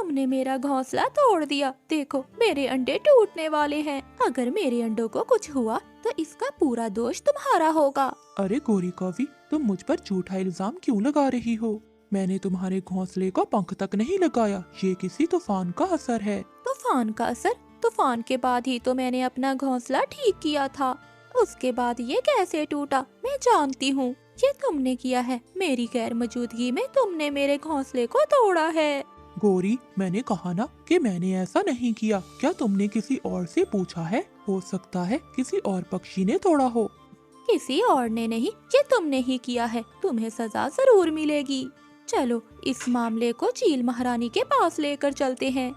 तुमने मेरा घोंसला तोड़ दिया। देखो मेरे अंडे टूटने वाले हैं। अगर मेरे अंडों को कुछ हुआ तो इसका पूरा दोष तुम्हारा होगा। अरे गोरी कौवी, तुम मुझ पर झूठा इल्जाम क्यों लगा रही हो? मैंने तुम्हारे घोंसले को पंख तक नहीं लगाया। ये किसी तूफान का असर है। तूफान का असर? तूफान के बाद ही तो मैंने अपना घोंसला ठीक किया था। उसके बाद ये कैसे टूटा मैं जानती हूँ। ये तुमने किया है। मेरी गैर मौजूदगी में तुमने मेरे घोंसले को तोड़ा है। गोरी, मैंने कहा ना कि मैंने ऐसा नहीं किया। क्या तुमने किसी और से पूछा है? हो सकता है किसी और पक्षी ने तोड़ा हो। किसी और ने नहीं, ये तुमने ही किया है। तुम्हें सजा जरूर मिलेगी। चलो इस मामले को चील महारानी के पास लेकर चलते हैं।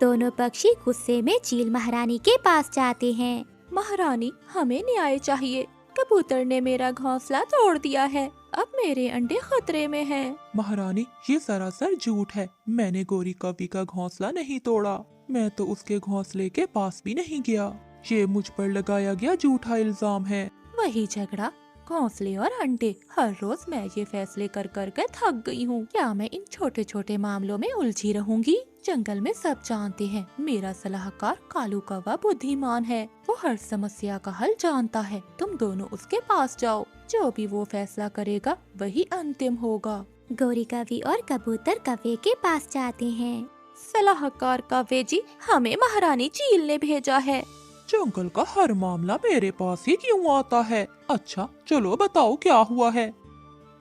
दोनों पक्षी गुस्से में चील महारानी के पास जाते हैं। महारानी, हमें न्याय चाहिए। कबूतर ने मेरा घोंसला तोड़ दिया है। अब मेरे अंडे खतरे में हैं। महारानी, ये सरासर झूठ है। मैंने गोरी कौवी का घोंसला नहीं तोड़ा। मैं तो उसके घोंसले के पास भी नहीं गया। ये मुझ पर लगाया गया झूठा इल्जाम है। वही झगड़ा, घोंसले और अंडे। हर रोज मैं ये फैसले कर कर के थक गई हूँ। क्या मैं इन छोटे छोटे मामलों में उलझी रहूंगी? जंगल में सब जानते हैं मेरा सलाहकार कालू कौवा बुद्धिमान है। वो हर समस्या का हल जानता है। तुम दोनों उसके पास जाओ। जो भी वो फैसला करेगा वही अंतिम होगा। गोरी कौवी और कबूतर कौवे के पास जाते हैं। सलाहकार कौवे जी, हमें महारानी चील ने भेजा है। जंगल का हर मामला मेरे पास ही क्यों आता है? अच्छा चलो बताओ क्या हुआ है।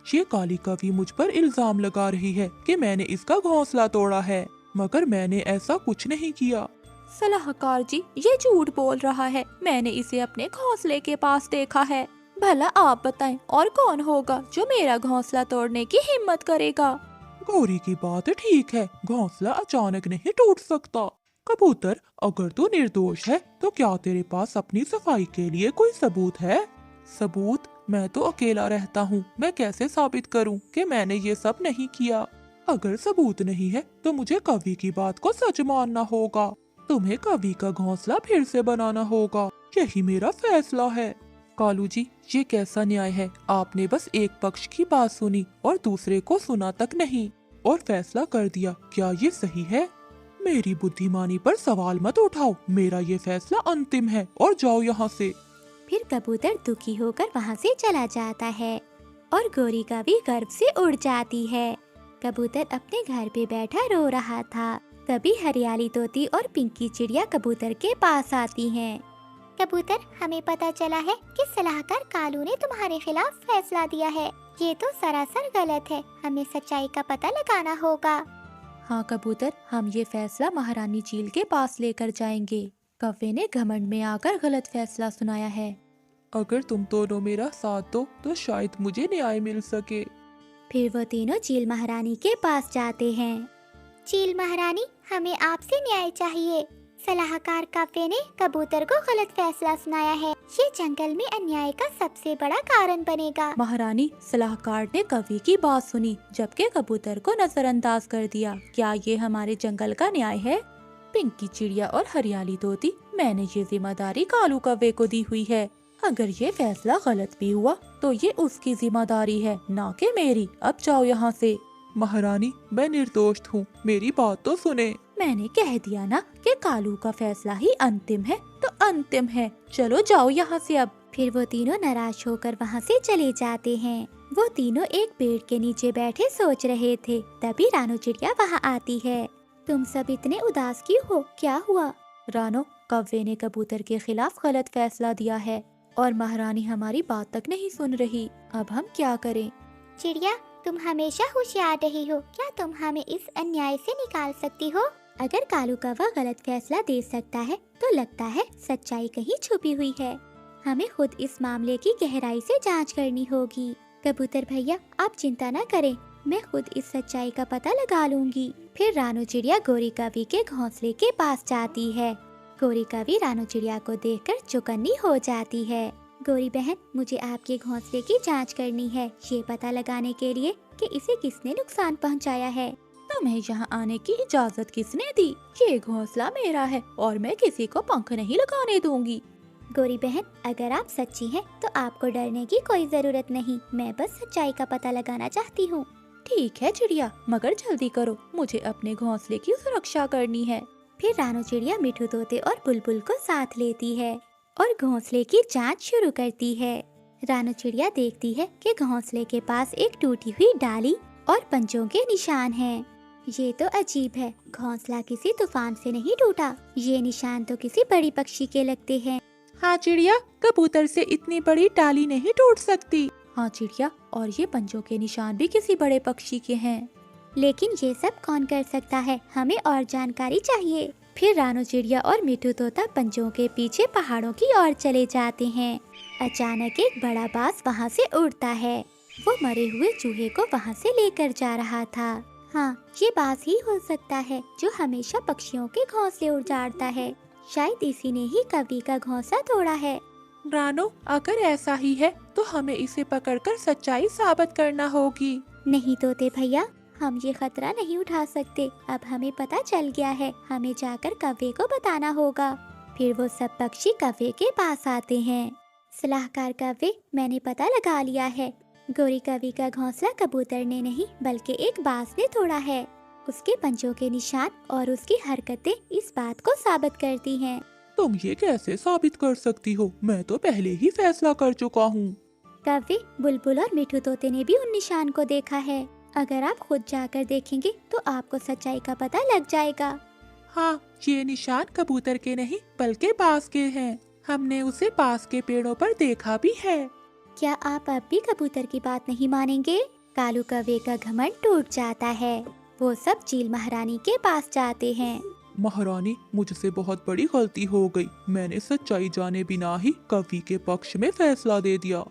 ये काली कौवी मुझ पर इल्जाम लगा रही है कि मैंने इसका घोंसला तोड़ा है, मगर मैंने ऐसा कुछ नहीं किया। सलाहकार जी, ये झूठ बोल रहा है। मैंने इसे अपने घोंसले के पास देखा है। भला आप बताएं और कौन होगा जो मेरा घोंसला तोड़ने की हिम्मत करेगा? गोरी की बात ठीक है, घोंसला अचानक नहीं टूट सकता। कबूतर, अगर तू निर्दोष है तो क्या तेरे पास अपनी सफाई के लिए कोई सबूत है? सबूत? मैं तो अकेला रहता हूँ। मैं कैसे साबित करूँ कि मैंने ये सब नहीं किया? अगर सबूत नहीं है तो मुझे कवि की बात को सच मानना होगा। तुम्हें कवि का घोंसला फिर से बनाना होगा। यही मेरा फैसला है। कालू जी, ये कैसा न्याय है? आपने बस एक पक्ष की बात सुनी और दूसरे को सुना तक नहीं और फैसला कर दिया। क्या ये सही है? मेरी बुद्धिमानी पर सवाल मत उठाओ। मेरा ये फैसला अंतिम है और जाओ यहाँ से। फिर कबूतर दुखी होकर वहाँ से चला जाता है और गोरी कौवी गर्व से उड़ जाती है। कबूतर अपने घर पे बैठा रो रहा था। तभी हरियाली तोती और पिंकी चिड़िया कबूतर के पास आती हैं। कबूतर, हमें पता चला है कि सलाहकार कालू ने तुम्हारे खिलाफ फैसला दिया है। ये तो सरासर गलत है। हमें सच्चाई का पता लगाना होगा। हाँ कबूतर, हम ये फैसला महारानी चील के पास लेकर जाएंगे। कौवे ने घमंड में आकर गलत फैसला सुनाया है। अगर तुम दोनों मेरा साथ दो तो शायद मुझे न्याय मिल सके। फिर वो तीनों चील महारानी के पास जाते हैं। चील महारानी, हमें आपसे न्याय चाहिए। सलाहकार कौवे ने कबूतर को गलत फैसला सुनाया है। ये जंगल में अन्याय का सबसे बड़ा कारण बनेगा। महारानी, सलाहकार ने कवि की बात सुनी जबकि कबूतर को नजरअंदाज कर दिया। क्या ये हमारे जंगल का न्याय है? पिंकी चिड़िया और हरियाली तोती, मैंने ये जिम्मेदारी कालू कौवे को दी हुई है। अगर ये फैसला गलत भी हुआ तो ये उसकी जिम्मेदारी है, ना कि मेरी। अब जाओ यहाँ से। महारानी, मैं निर्दोष हूँ। मेरी बात तो सुने। मैंने कह दिया ना कि कालू का फैसला ही अंतिम है तो अंतिम है। चलो जाओ यहाँ से अब। फिर वो तीनों नाराज होकर वहाँ से चले जाते हैं। वो तीनों एक पेड़ के नीचे बैठे सोच रहे थे। तभी रानो चिड़िया वहाँ आती है। तुम सब इतने उदास क्यों हो? क्या हुआ? रानो, कौवे ने कबूतर के खिलाफ गलत फैसला दिया है और महारानी हमारी बात तक नहीं सुन रही। अब हम क्या करें? चिड़िया, तुम हमेशा होशियार रही हो। क्या तुम हमें इस अन्याय से निकाल सकती हो? अगर कालू कौवा गलत फैसला दे सकता है तो लगता है सच्चाई कहीं छुपी हुई है। हमें खुद इस मामले की गहराई से जांच करनी होगी। कबूतर भैया, आप चिंता न करें, मैं खुद इस सच्चाई का पता लगा लूंगी। फिर रानो चिड़िया गोरी कौवी के घोंसले के पास जाती है। गोरी कौवी रानो चिड़िया को देखकर चौकन्नी हो जाती है। गोरी बहन, मुझे आपके घोंसले की जांच करनी है, ये पता लगाने के लिए कि इसे किसने नुकसान पहुंचाया है। तुम्हें यहाँ आने की इजाजत किसने दी? ये घोंसला मेरा है और मैं किसी को पंख नहीं लगाने दूंगी। गोरी बहन, अगर आप सच्ची हैं तो आपको डरने की कोई जरूरत नहीं। मैं बस सच्चाई का पता लगाना चाहती हूँ। ठीक है चिड़िया, मगर जल्दी करो, मुझे अपने घोंसले की सुरक्षा करनी है। फिर रानू चिड़िया मिठू तोते और बुलबुल को साथ लेती है और घोंसले की जांच शुरू करती है। रानू चिड़िया देखती है कि घोंसले के पास एक टूटी हुई डाली और पंजों के निशान हैं। ये तो अजीब है, घोंसला किसी तूफान से नहीं टूटा, ये निशान तो किसी बड़ी पक्षी के लगते हैं। हाँ चिड़िया, कबूतर से इतनी बड़ी डाली नहीं टूट सकती। हाँ चिड़िया, और ये पंजों के निशान भी किसी बड़े पक्षी के हैं। लेकिन ये सब कौन कर सकता है, हमें और जानकारी चाहिए। फिर रानू चिड़िया और मिठू तोता पंजों के पीछे पहाड़ों की ओर चले जाते हैं। अचानक एक बड़ा बाज वहाँ से उड़ता है। वो मरे हुए चूहे को वहाँ से लेकर जा रहा था। हाँ, ये बाज ही हो सकता है जो हमेशा पक्षियों के घोंसले उजाड़ता है। शायद इसी ने ही कवि का घोंसला तोड़ा है। रानो, अगर ऐसा ही है तो हमें इसे पकड़कर सच्चाई साबित करना होगी। नहीं तोते भैया, हम ये खतरा नहीं उठा सकते। अब हमें पता चल गया है, हमें जाकर कव्वे को बताना होगा। फिर वो सब पक्षी कव्वे के पास आते हैं। सलाहकार कव्वे, मैंने पता लगा लिया है, गोरी कवि का घोंसला कबूतर ने नहीं बल्कि एक बाज ने तोड़ा है। उसके पंजों के निशान और उसकी हरकतें इस बात को साबित करती हैं। तुम ये कैसे साबित कर सकती हो? मैं तो पहले ही फैसला कर चुका हूँ। कव्वे, बुलबुल और मिठू तोते ने भी उन निशान को देखा है। अगर आप खुद जाकर देखेंगे तो आपको सच्चाई का पता लग जाएगा। हाँ, ये निशान कबूतर के नहीं बल्कि बाज के हैं। हमने उसे पास के पेड़ों पर देखा भी है। क्या आप अब भी कबूतर की बात नहीं मानेंगे? कालू कव्वे का घमंड टूट जाता है। वो सब चील महारानी के पास जाते हैं। महारानी, मुझसे बहुत बड़ी गलती हो गई। मैंने सच्चाई जाने बिना ही कवि के पक्ष में फैसला दे दिया।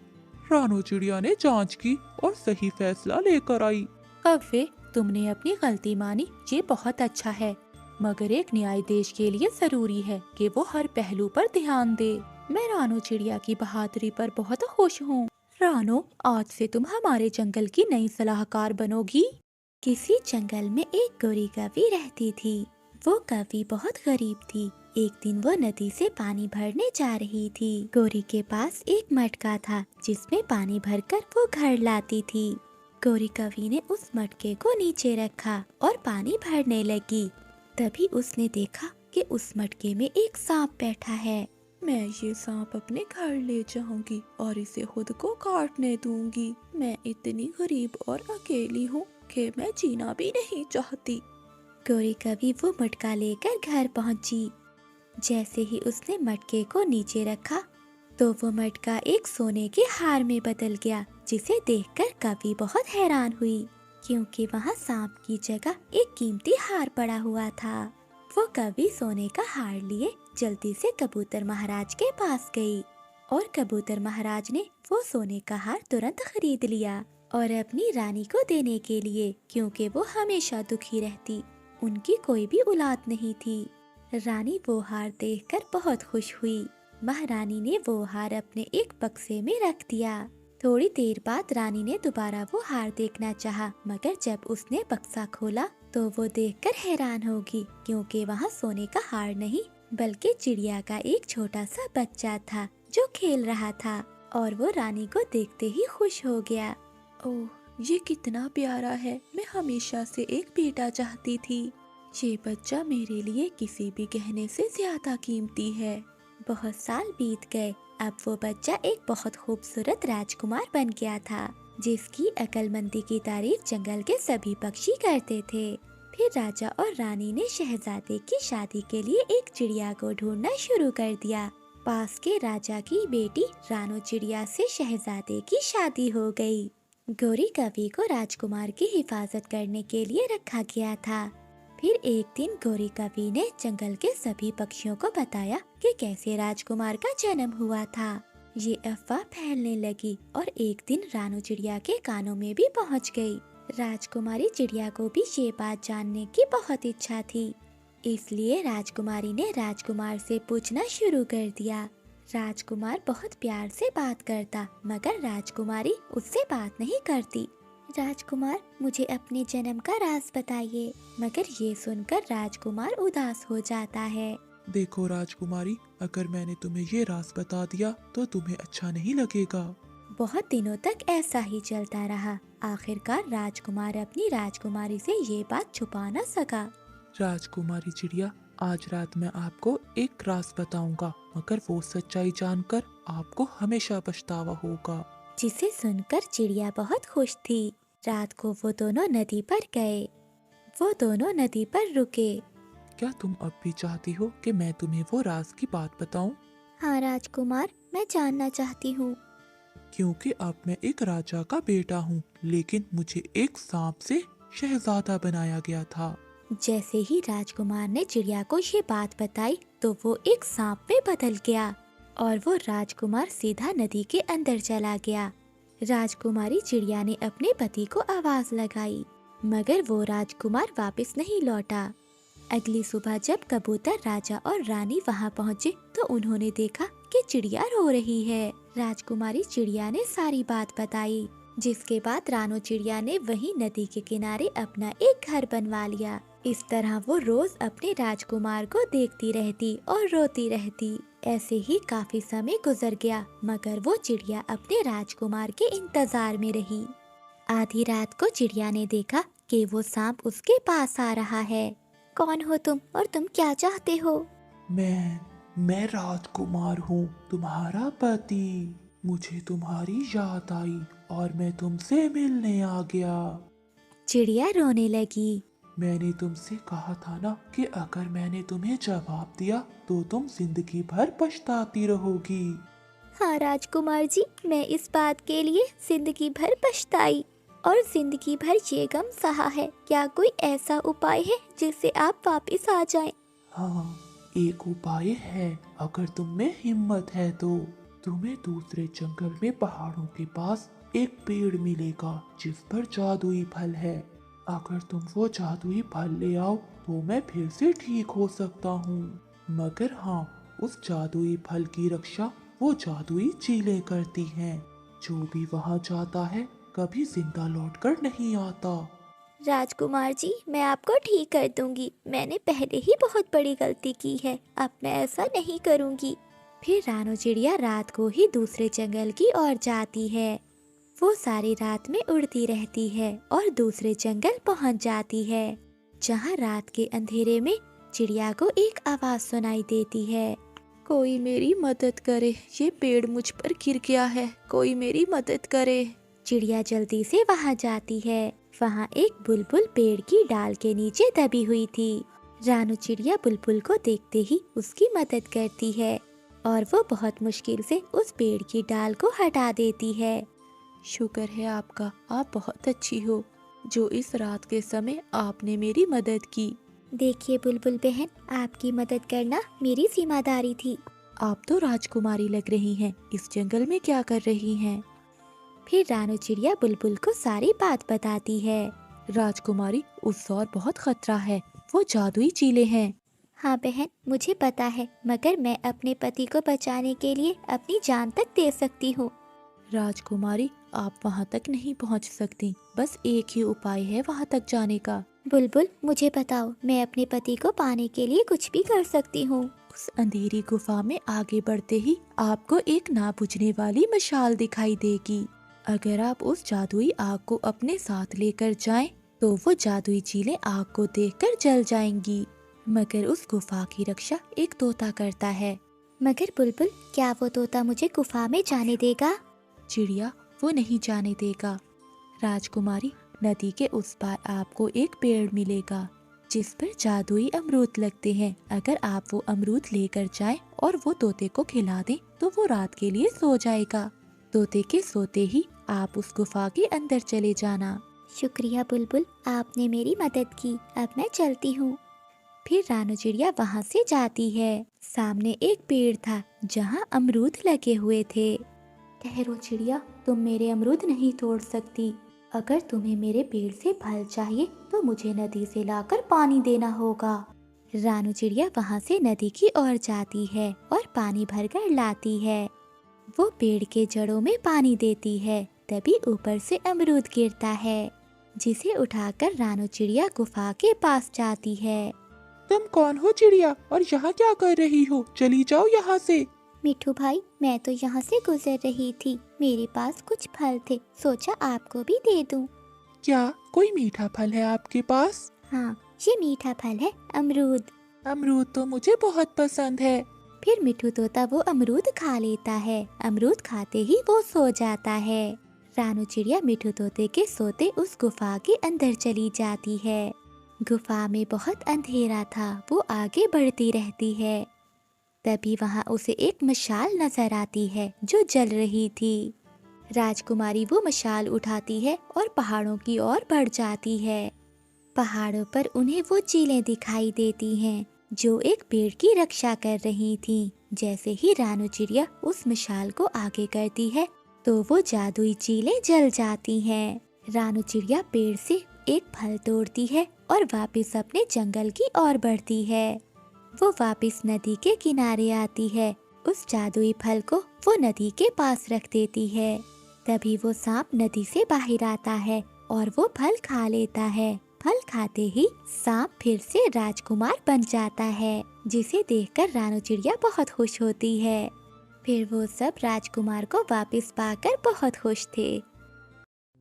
रानू चिड़िया ने जांच की और सही फैसला लेकर आई। कव्वे, तुमने अपनी गलती मानी, ये बहुत अच्छा है, मगर एक न्यायाधीश के लिए जरूरी है कि वो हर पहलू पर ध्यान दे। मैं रानू चिड़िया की बहादुरी पर बहुत खुश हूँ। रानू, आज से तुम हमारे जंगल की नई सलाहकार बनोगी। किसी जंगल में एक गोरी कवि रहती थी। वो कवि बहुत गरीब थी। एक दिन वो नदी से पानी भरने जा रही थी। गोरी के पास एक मटका था जिसमें पानी भरकर वो घर लाती थी। गोरी कवि ने उस मटके को नीचे रखा और पानी भरने लगी। तभी उसने देखा कि उस मटके में एक सांप बैठा है। मैं ये सांप अपने घर ले जाऊंगी और इसे खुद को काटने दूंगी। मैं इतनी गरीब और अकेली हूँ कि मैं जीना भी नहीं चाहती। गोरी कवि वो मटका लेकर घर पहुंची। जैसे ही उसने मटके को नीचे रखा तो वो मटका एक सोने के हार में बदल गया, जिसे देखकर कवि बहुत हैरान हुई क्योंकि वहाँ सांप की जगह एक कीमती हार पड़ा हुआ था। वो कवि सोने का हार लिए जल्दी से कबूतर महाराज के पास गई और कबूतर महाराज ने वो सोने का हार तुरंत खरीद लिया और अपनी रानी को देने के लिए, क्योंकि वो हमेशा दुखी रहती। उनकी कोई भी औलाद नहीं थी। रानी वो हार देखकर बहुत खुश हुई। महारानी ने वो हार अपने एक बक्से में रख दिया। थोड़ी देर बाद रानी ने दोबारा वो हार देखना चाहा, मगर जब उसने बक्सा खोला तो वो देखकर हैरान होगी क्योंकि वहाँ सोने का हार नहीं बल्कि चिड़िया का एक छोटा सा बच्चा था जो खेल रहा था और वो रानी को देखते ही खुश हो गया। ओह, ये कितना प्यारा है। मैं हमेशा से एक बेटा चाहती थी। ये बच्चा मेरे लिए किसी भी गहने से ज्यादा कीमती है। बहुत साल बीत गए। अब वो बच्चा एक बहुत खूबसूरत राजकुमार बन गया था जिसकी अक्लमंदी की तारीफ जंगल के सभी पक्षी करते थे। फिर राजा और रानी ने शहजादे की शादी के लिए एक चिड़िया को ढूंढना शुरू कर दिया। पास के राजा की बेटी रानू चिड़िया से शहजादे की शादी हो गई। गोरी कवि को राजकुमार की हिफाजत करने के लिए रखा गया था। फिर एक दिन गोरी कवि ने जंगल के सभी पक्षियों को बताया कि कैसे राजकुमार का जन्म हुआ था। ये अफवाह फैलने लगी और एक दिन रानू चिड़िया के कानों में भी पहुंच गई। राजकुमारी चिड़िया को भी ये बात जानने की बहुत इच्छा थी, इसलिए राजकुमारी ने राजकुमार से पूछना शुरू कर दिया। राजकुमार बहुत प्यार से बात करता मगर राजकुमारी उससे बात नहीं करती। राजकुमार, मुझे अपने जन्म का राज बताइए। मगर ये सुनकर राजकुमार उदास हो जाता है। देखो राजकुमारी, अगर मैंने तुम्हें ये राज बता दिया तो तुम्हें अच्छा नहीं लगेगा। बहुत दिनों तक ऐसा ही चलता रहा। आखिरकार राजकुमार अपनी राजकुमारी से ये बात छुपा न सका। राजकुमारी चिड़िया, आज रात मैं आपको एक राज बताऊंगा, मगर वो सच्चाई जानकर आपको हमेशा पछतावा होगा। जिसे सुनकर चिड़िया बहुत खुश थी। रात को वो दोनों नदी पर गए। वो दोनों नदी पर रुके। क्या तुम अब भी चाहती हो कि मैं तुम्हें वो राज की बात बताऊं? हाँ राजकुमार, मैं जानना चाहती हूँ। क्योंकि अब मैं एक राजा का बेटा हूँ, लेकिन मुझे एक सांप से शहजादा बनाया गया था। जैसे ही राजकुमार ने चिड़िया को ये बात बताई तो वो एक सांप में बदल गया और वो राजकुमार सीधा नदी के अंदर चला गया। राजकुमारी चिड़िया ने अपने पति को आवाज लगाई, मगर वो राजकुमार वापस नहीं लौटा। अगली सुबह जब कबूतर राजा और रानी वहाँ पहुँचे तो उन्होंने देखा कि चिड़िया रो रही है। राजकुमारी चिड़िया ने सारी बात बताई, जिसके बाद रानो चिड़िया ने वहीं नदी के किनारे अपना एक घर बनवा लिया। इस तरह वो रोज अपने राजकुमार को देखती रहती और रोती रहती। ऐसे ही काफी समय गुजर गया, मगर वो चिड़िया अपने राजकुमार के इंतजार में रही। आधी रात को चिड़िया ने देखा कि वो सांप उसके पास आ रहा है। कौन हो तुम और तुम क्या चाहते हो? मैं राजकुमार हूँ, तुम्हारा पति। मुझे तुम्हारी याद आई और मैं तुमसे मिलने आ गया। चिड़िया रोने लगी। मैंने तुमसे कहा था ना कि अगर मैंने तुम्हें जवाब दिया तो तुम जिंदगी भर पछताती रहोगी। हाँ राजकुमार जी, मैं इस बात के लिए जिंदगी भर पछताई और जिंदगी भर ये गम सहा है। क्या कोई ऐसा उपाय है जिससे आप वापस आ जाएं? हाँ, एक उपाय है। अगर तुम में हिम्मत है तो तुम्हें दूसरे जंगल में पहाड़ों के पास एक पेड़ मिलेगा जिस पर जादुई फल है। अगर तुम वो जादुई फल ले आओ तो मैं फिर से ठीक हो सकता हूँ। मगर हाँ, उस जादुई फल की रक्षा वो जादुई चीलें करती हैं। जो भी वहाँ जाता है कभी जिंदा लौटकर नहीं आता। राजकुमार जी, मैं आपको ठीक कर दूंगी। मैंने पहले ही बहुत बड़ी गलती की है, अब मैं ऐसा नहीं करूंगी। फिर रानो चिड़िया रात को ही दूसरे जंगल की ओर जाती है। वो सारी रात में उड़ती रहती है और दूसरे जंगल पहुंच जाती है, जहां रात के अंधेरे में चिड़िया को एक आवाज सुनाई देती है। कोई मेरी मदद करे, ये पेड़ मुझ पर गिर गया है, कोई मेरी मदद करे। चिड़िया जल्दी से वहां जाती है। वहां एक बुलबुल पेड़ की डाल के नीचे दबी हुई थी। रानो चिड़िया बुलबुल को देखते ही उसकी मदद करती है और वो बहुत मुश्किल से उस पेड़ की डाल को हटा देती है। शुक्र है आपका, आप बहुत अच्छी हो जो इस रात के समय आपने मेरी मदद की। देखिए बुलबुल बहन, आपकी मदद करना मेरी जिम्मेदारी थी। आप तो राजकुमारी लग रही हैं, इस जंगल में क्या कर रही हैं? फिर रानो चिड़िया बुलबुल को सारी बात बताती है। राजकुमारी, उस ओर बहुत खतरा है, वो जादुई चीले हैं। हाँ बहन, मुझे पता है, मगर मैं अपने पति को बचाने के लिए अपनी जान तक दे सकती हूँ। राजकुमारी, आप वहाँ तक नहीं पहुँच सकती, बस एक ही उपाय है वहाँ तक जाने का। बुलबुल, मुझे बताओ, मैं अपने पति को पाने के लिए कुछ भी कर सकती हूँ। उस अंधेरी गुफा में आगे बढ़ते ही आपको एक ना बुझने वाली मशाल दिखाई देगी। अगर आप उस जादुई आग को अपने साथ लेकर जाएं, तो वो जादुई चीलें आग को देखकर जल जाएंगी। मगर उस गुफा की रक्षा एक तोता करता है। मगर बुलबुल, क्या वो तोता मुझे गुफा में जाने देगा? चिड़िया, वो नहीं जाने देगा। राजकुमारी, नदी के उस पार आपको एक पेड़ मिलेगा जिस पर जादुई अमरूद लगते हैं। अगर आप वो अमरूद लेकर जाएं और वो तोते को खिला दें तो वो रात के लिए सो जाएगा। तोते के सोते ही आप उस गुफा के अंदर चले जाना। शुक्रिया बुलबुल, आपने मेरी मदद की। अब मैं चलती हूँ। फिर रानो चिड़िया वहाँ से जाती है। सामने एक पेड़ था जहाँ अमरूद लगे हुए थे। ठहरो चिड़िया, तुम मेरे अमरूद नहीं तोड़ सकती। अगर तुम्हें मेरे पेड़ से फल चाहिए तो मुझे नदी से लाकर पानी देना होगा। रानो चिड़िया वहाँ से नदी की ओर जाती है और पानी भरकर लाती है। वो पेड़ के जड़ों में पानी देती है, तभी ऊपर से अमरूद गिरता है, जिसे उठाकर रानो चिड़िया गुफा के पास जाती है। तुम कौन हो चिड़िया, और यहाँ क्या कर रही हो? चली जाओ यहाँ से। मिठू भाई, मैं तो यहाँ से गुजर रही थी, मेरे पास कुछ फल थे, सोचा आपको भी दे दूं। क्या कोई मीठा फल है आपके पास? हाँ, ये मीठा फल है अमरूद। अमरूद तो मुझे बहुत पसंद है। फिर मिठू तोता वो अमरूद खा लेता है। अमरूद खाते ही वो सो जाता है। रानू चिड़िया मिठू तोते के सोते उस गुफा के अंदर चली जाती है। गुफा में बहुत अंधेरा था, वो आगे बढ़ती रहती है। तभी वहाँ उसे एक मशाल नजर आती है जो जल रही थी। राजकुमारी वो मशाल उठाती है और पहाड़ों की ओर बढ़ जाती है। पहाड़ों पर उन्हें वो चीलें दिखाई देती हैं जो एक पेड़ की रक्षा कर रही थीं। जैसे ही रानू चिड़िया उस मशाल को आगे करती है तो वो जादुई चीलें जल जाती हैं। रानू चिड़िया पेड़ से एक फल तोड़ती है और वापस अपने जंगल की ओर बढ़ती है। वो वापस नदी के किनारे आती है। उस जादुई फल को वो नदी के पास रख देती है। तभी वो सांप नदी से बाहर आता है और वो फल खा लेता है। फल खाते ही सांप फिर से राजकुमार बन जाता है, जिसे देखकर रानू चिड़िया बहुत खुश होती है। फिर वो सब राजकुमार को वापस पाकर बहुत खुश थे।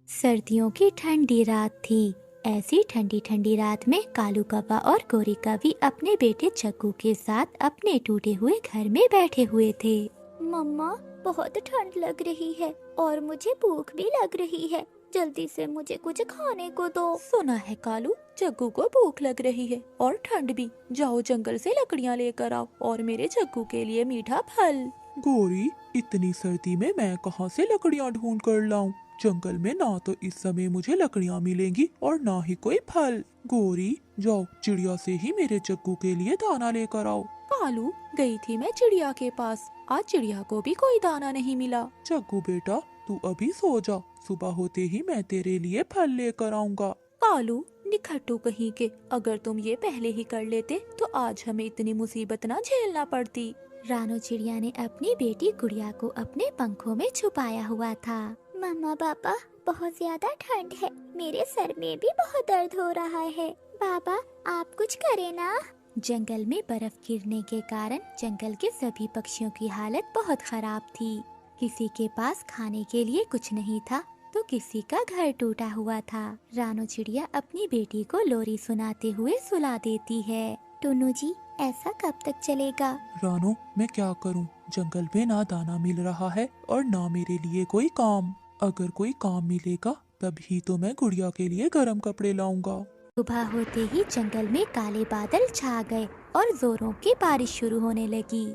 सर्दियों की ठंडी रात थी। ऐसी ठंडी ठंडी रात में कालू कौवा और गोरी कौवी अपने बेटे चक्कू के साथ अपने टूटे हुए घर में बैठे हुए थे। मम्मा, बहुत ठंड लग रही है और मुझे भूख भी लग रही है, जल्दी से मुझे कुछ खाने को दो। सुना है कालू, जग्गू को भूख लग रही है और ठंड भी। जाओ जंगल से लकड़ियाँ लेकर आओ और मेरे जग्गू के लिए मीठा फल। गोरी, इतनी सर्दी में मैं कहाँ से लकड़ियाँ ढूंढ कर लाऊं? जंगल में ना तो इस समय मुझे लकड़ियाँ मिलेंगी और ना ही कोई फल। गोरी, जाओ चिड़िया से ही मेरे जग्गू के लिए दाना लेकर आओ। कालू, गई थी मैं चिड़िया के पास, आज चिड़िया को भी कोई दाना नहीं मिला। जग्गू बेटा, तू अभी सो जा, सुबह होते ही मैं तेरे लिए फल लेकर आऊंगा। कालू, निखट्टू कहीं के, अगर तुम ये पहले ही कर लेते तो आज हमें इतनी मुसीबत ना झेलना पड़ती। रानू चिड़िया ने अपनी बेटी गुड़िया को अपने पंखों में छुपाया हुआ था। मम्मा पापा, बहुत ज्यादा ठंड है, मेरे सर में भी बहुत दर्द हो रहा है। पापा, आप कुछ करें ना। जंगल में बर्फ गिरने के कारण जंगल के सभी पक्षियों की हालत बहुत खराब थी। किसी के पास खाने के लिए कुछ नहीं था तो किसी का घर टूटा हुआ था। रानू चिड़िया अपनी बेटी को लोरी सुनाते हुए सुला देती है। टुन्नू जी, ऐसा कब तक चलेगा? रानू, मैं क्या करूं? जंगल में ना दाना मिल रहा है और ना मेरे लिए कोई काम। अगर कोई काम मिलेगा तभी तो मैं गुड़िया के लिए गर्म कपड़े लाऊंगा। सुबह होते ही जंगल में काले बादल छा गए और जोरों की बारिश शुरू होने लगी।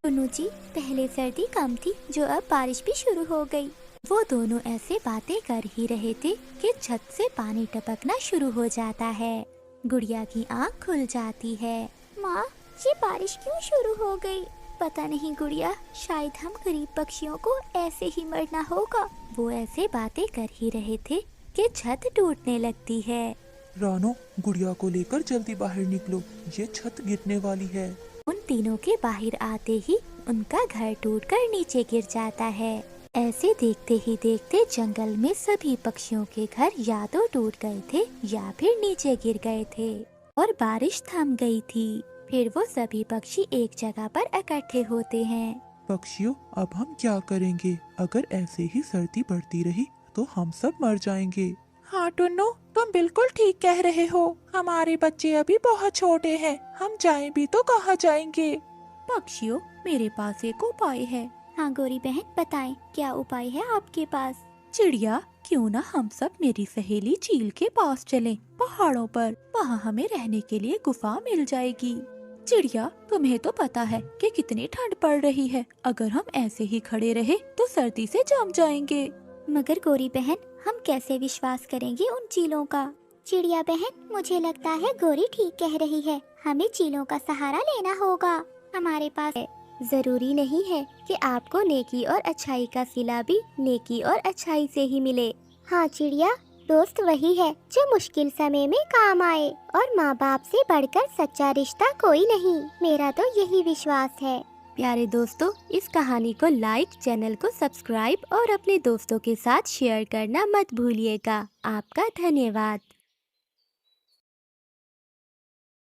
टुन्नू जी, पहले सर्दी कम थी जो अब बारिश भी शुरू हो गई। वो दोनों ऐसे बातें कर ही रहे थे कि छत से पानी टपकना शुरू हो जाता है। गुड़िया की आँख खुल जाती है। माँ, ये बारिश क्यों शुरू हो गई? पता नहीं गुड़िया, शायद हम गरीब पक्षियों को ऐसे ही मरना होगा। वो ऐसे बातें कर ही रहे थे कि छत टूटने लगती है। रानू, गुड़िया को लेकर जल्दी बाहर निकलो, ये छत गिरने वाली है। उन तीनों के बाहर आते ही उनका घर टूटकर नीचे गिर जाता है। ऐसे देखते ही देखते जंगल में सभी पक्षियों के घर या तो टूट गए थे या फिर नीचे गिर गए थे और बारिश थम गई थी। फिर वो सभी पक्षी एक जगह पर इकट्ठे होते हैं। पक्षियों, अब हम क्या करेंगे? अगर ऐसे ही सर्दी बढ़ती रही तो हम सब मर जाएंगे। हाँ टुन्नू, तुम बिल्कुल ठीक कह रहे हो। हमारे बच्चे अभी बहुत छोटे हैं, हम जाएं भी तो कहाँ जाएंगे? पक्षियों, मेरे पास एक उपाय है। हाँ गोरी बहन, बताएं, क्या उपाय है आपके पास? चिड़िया, क्यों ना हम सब मेरी सहेली चील के पास चलें, पहाड़ों पर। वहाँ हमें रहने के लिए गुफा मिल जाएगी। चिड़िया, तुम्हें तो पता है कि कितनी ठंड पड़ रही है, अगर हम ऐसे ही खड़े रहे तो सर्दी से जम जाएंगे। मगर गोरी बहन, हम कैसे विश्वास करेंगे उन चीलों का? चिड़िया बहन, मुझे लगता है गोरी ठीक कह रही है, हमें चीलों का सहारा लेना होगा। हमारे पास जरूरी नहीं है कि आपको नेकी और अच्छाई का सिला भी नेकी और अच्छाई से ही मिले। हाँ चिड़िया, दोस्त वही है जो मुश्किल समय में काम आए और माँ बाप से बढ़कर सच्चा रिश्ता कोई नहीं। मेरा तो यही विश्वास है। प्यारे दोस्तों, इस कहानी को लाइक, चैनल को सब्सक्राइब और अपने दोस्तों के साथ शेयर करना मत भूलिएगा। आपका धन्यवाद।